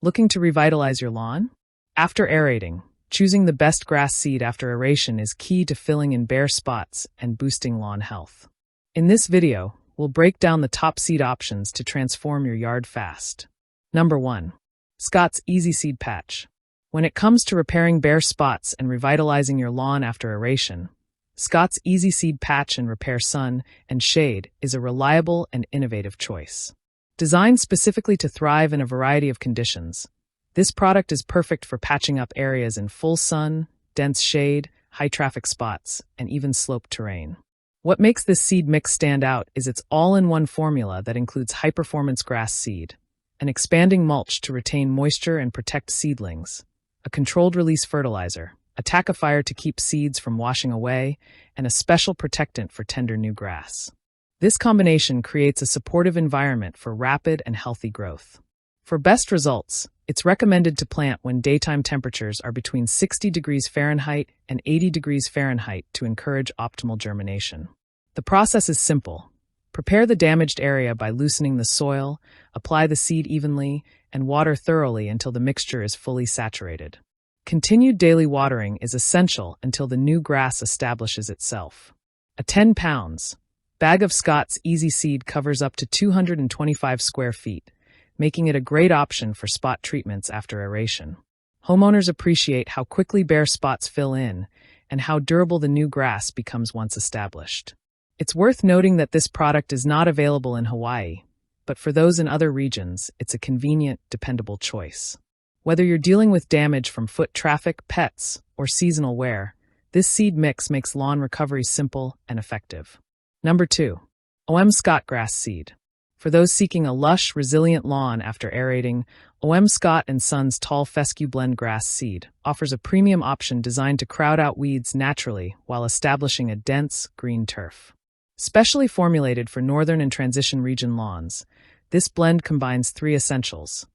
Looking to revitalize your lawn? After aerating, choosing the best grass seed after aeration is key to filling in bare spots and boosting lawn health. In this video, we'll break down the top seed options to transform your yard fast. Number 1. Scott's Easy Seed Patch. When it comes to repairing bare spots and revitalizing your lawn after aeration, Scott's Easy Seed Patch and Repair Sun and Shade is a reliable and innovative choice. Designed specifically to thrive in a variety of conditions, this product is perfect for patching up areas in full sun, dense shade, high-traffic spots, and even sloped terrain. What makes this seed mix stand out is its all-in-one formula that includes high-performance grass seed, an expanding mulch to retain moisture and protect seedlings, a controlled-release fertilizer, a tackifier to keep seeds from washing away, and a special protectant for tender new grass. This combination creates a supportive environment for rapid and healthy growth. For best results, it's recommended to plant when daytime temperatures are between 60 degrees Fahrenheit and 80 degrees Fahrenheit to encourage optimal germination. The process is simple. Prepare the damaged area by loosening the soil, apply the seed evenly, and water thoroughly until the mixture is fully saturated. Continued daily watering is essential until the new grass establishes itself. A 10 pounds bag of Scott's Easy Seed covers up to 225 square feet, making it a great option for spot treatments after aeration. Homeowners appreciate how quickly bare spots fill in and how durable the new grass becomes once established. It's worth noting that this product is not available in Hawaii, but for those in other regions, it's a convenient, dependable choice. Whether you're dealing with damage from foot traffic, pets, or seasonal wear, this seed mix makes lawn recovery simple and effective. Number 2. Scott Grass Seed. For those seeking a lush, resilient lawn after aerating, Scott & Sons Tall Fescue Blend Grass Seed offers a premium option designed to crowd out weeds naturally while establishing a dense, green turf. Specially formulated for northern and transition region lawns, this blend combines 3 essentials: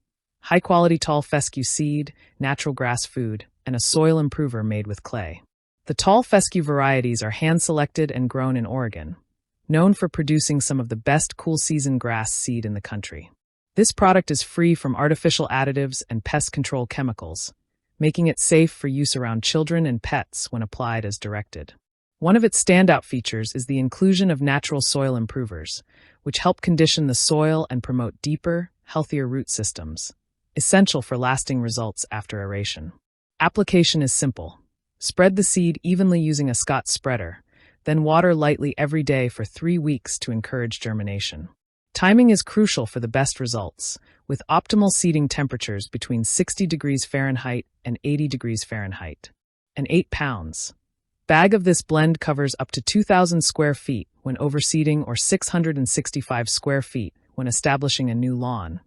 high-quality tall fescue seed, natural grass food, and a soil improver made with clay. The tall fescue varieties are hand-selected and grown in Oregon, known for producing some of the best cool-season grass seed in the country. This product is free from artificial additives and pest control chemicals, making it safe for use around children and pets when applied as directed. One of its standout features is the inclusion of natural soil improvers, which help condition the soil and promote deeper, healthier root systems, essential for lasting results after aeration. Application is simple. Spread the seed evenly using a Scott spreader, then water lightly every day for 3 weeks to encourage germination. Timing is crucial for the best results, with optimal seeding temperatures between 60 degrees Fahrenheit and 80 degrees Fahrenheit. An 8 pounds bag of this blend covers up to 2,000 square feet when overseeding or 665 square feet when establishing a new lawn,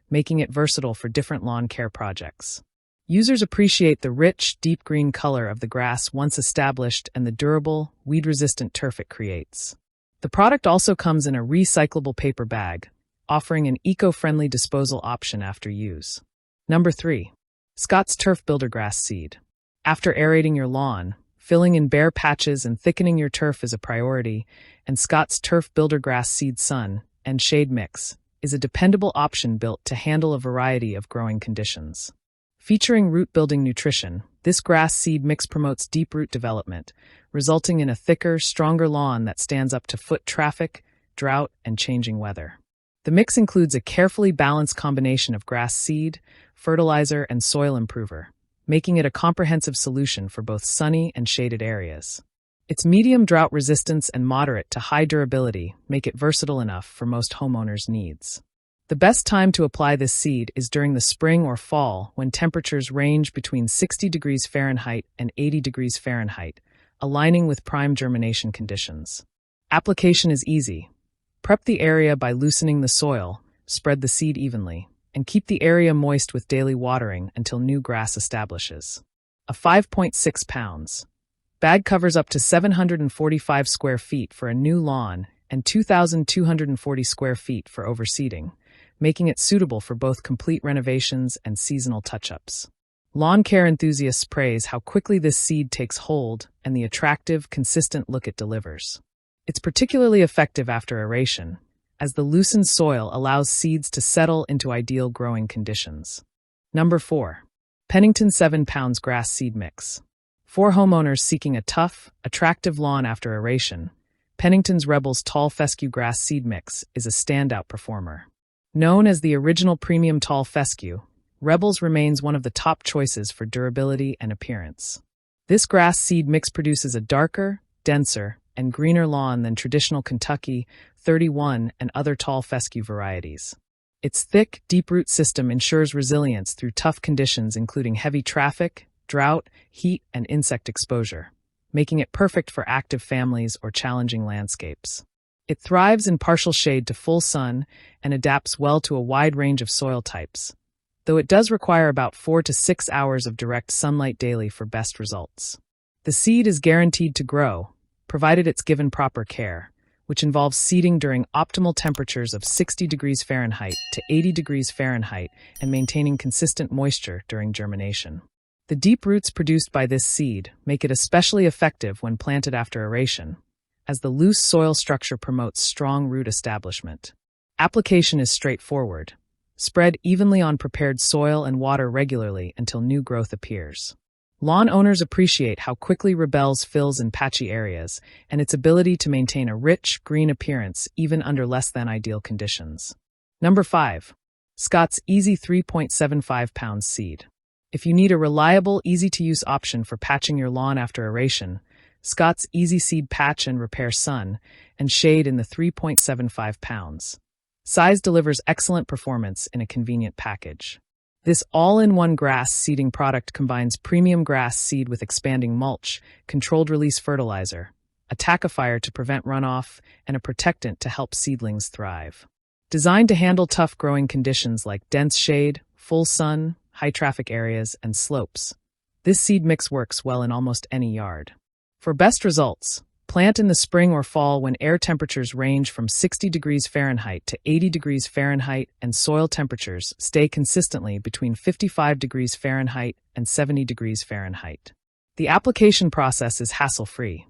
making it versatile for different lawn care projects. Users appreciate the rich, deep green color of the grass once established and the durable, weed-resistant turf it creates. The product also comes in a recyclable paper bag, offering an eco-friendly disposal option after use. Number 3. Scott's Turf Builder Grass Seed. After aerating your lawn, filling in bare patches and thickening your turf is a priority, and Scott's Turf Builder Grass Seed Sun and Shade Mix is a dependable option built to handle a variety of growing conditions. Featuring root-building nutrition, this grass seed mix promotes deep root development, resulting in a thicker, stronger lawn that stands up to foot traffic, drought, and changing weather. The mix includes a carefully balanced combination of grass seed, fertilizer, and soil improver, making it a comprehensive solution for both sunny and shaded areas. Its medium drought resistance and moderate to high durability make it versatile enough for most homeowners' needs. The best time to apply this seed is during the spring or fall when temperatures range between 60 degrees Fahrenheit and 80 degrees Fahrenheit, aligning with prime germination conditions. Application is easy. Prep the area by loosening the soil, spread the seed evenly, and keep the area moist with daily watering until new grass establishes. A 5.6 pounds bag covers up to 745 square feet for a new lawn and 2,240 square feet for overseeding, making it suitable for both complete renovations and seasonal touch-ups. Lawn care enthusiasts praise how quickly this seed takes hold and the attractive, consistent look it delivers. It's particularly effective after aeration, as the loosened soil allows seeds to settle into ideal growing conditions. Number 4. Pennington 7 pounds grass seed mix. For homeowners seeking a tough, attractive lawn after aeration, Pennington's Rebel's tall fescue grass seed mix is a standout performer. Known as the original premium tall fescue, Rebels remains one of the top choices for durability and appearance. This grass seed mix produces a darker, denser, and greener lawn than traditional Kentucky, 31, and other tall fescue varieties. Its thick, deep-root system ensures resilience through tough conditions including heavy traffic, drought, heat, and insect exposure, making it perfect for active families or challenging landscapes. It thrives in partial shade to full sun and adapts well to a wide range of soil types, though it does require about 4 to 6 hours of direct sunlight daily for best results. The seed is guaranteed to grow, provided it's given proper care, which involves seeding during optimal temperatures of 60 degrees Fahrenheit to 80 degrees Fahrenheit and maintaining consistent moisture during germination. The deep roots produced by this seed make it especially effective when planted after aeration, as the loose soil structure promotes strong root establishment. Application is straightforward. Spread evenly on prepared soil and water regularly until new growth appears. Lawn owners appreciate how quickly Rebels fills in patchy areas and its ability to maintain a rich, green appearance even under less than ideal conditions. Number 5. Scott's Easy 3.75 pounds seed. If you need a reliable, easy-to-use option for patching your lawn after aeration, Scott's Easy Seed Patch and Repair Sun and Shade in the 3.75 pounds. Size delivers excellent performance in a convenient package. This all-in-one grass seeding product combines premium grass seed with expanding mulch, controlled-release fertilizer, a tackifier to prevent runoff, and a protectant to help seedlings thrive. Designed to handle tough growing conditions like dense shade, full sun, high-traffic areas, and slopes, this seed mix works well in almost any yard. For best results, plant in the spring or fall when air temperatures range from 60 degrees Fahrenheit to 80 degrees Fahrenheit and soil temperatures stay consistently between 55 degrees Fahrenheit and 70 degrees Fahrenheit. The application process is hassle-free.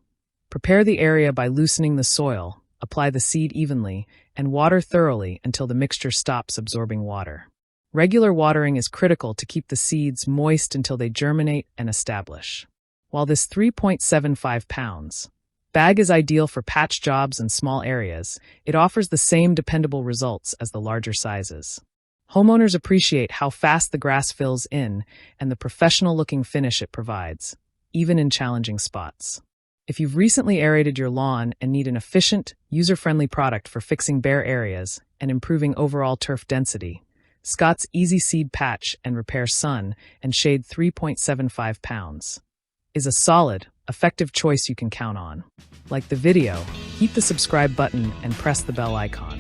Prepare the area by loosening the soil, apply the seed evenly, and water thoroughly until the mixture stops absorbing water. Regular watering is critical to keep the seeds moist until they germinate and establish. While this 3.75 pounds bag is ideal for patch jobs and small areas, it offers the same dependable results as the larger sizes. Homeowners appreciate how fast the grass fills in and the professional-looking finish it provides, even in challenging spots. If you've recently aerated your lawn and need an efficient, user-friendly product for fixing bare areas and improving overall turf density, Scott's Easy Seed Patch and Repair Sun and Shade 3.75 pounds is a solid, effective choice you can count on. Like the video, hit the subscribe button and press the bell icon.